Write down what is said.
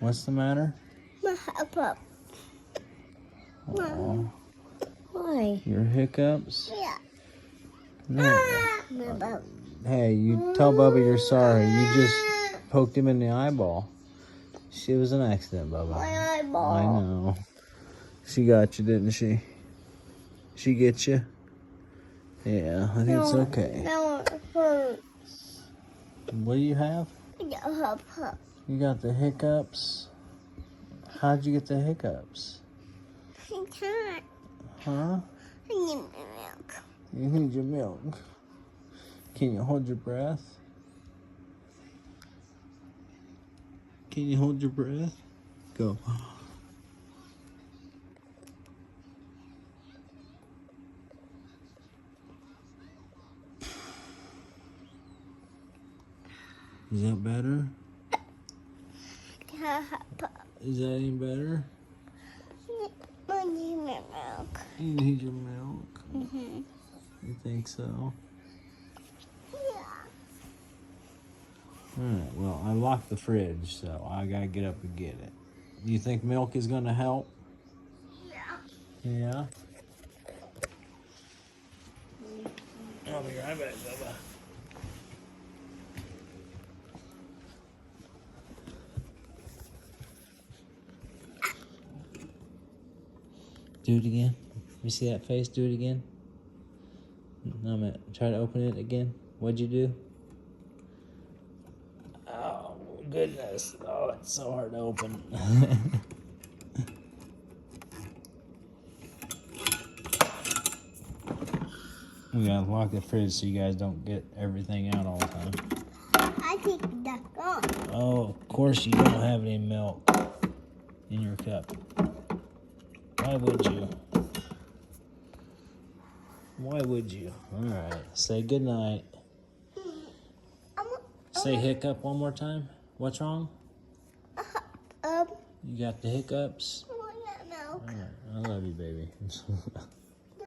What's the matter? My hiccup. Oh, Why? your hiccups? Yeah. No. Hey, you tell Bubba you're sorry. You just poked him in the eyeball. It was an accident, Bubba. My eyeball. I know. She got you, didn't she? She get you? Yeah, I think it's okay. No, it hurts. What do you have? Hiccup. You got the hiccups? How'd you get the hiccups? I can't. Huh? I need milk. You need your milk. Can you hold your breath? Can you hold your breath? Go. Is that better? Is that any better? I need milk. You need your milk? Mm-hmm. You think so? Yeah. Alright, well, I locked the fridge, so I gotta get up and get it. You think milk is gonna help? Yeah. Yeah? I'll be right back, Bubba. Do it again. You see that face? Do it again. No, I'm gonna try to open it again. What'd you do? Oh, goodness. Oh, it's so hard to open. We gotta lock the fridge so you guys don't get everything out all the time. I take that off. Oh, of course you don't have any milk in your cup. Why would you? Why would you? Alright, say goodnight. Say hiccup one more time. What's wrong? You got the hiccups? I want that milk. Alright, I love you, baby.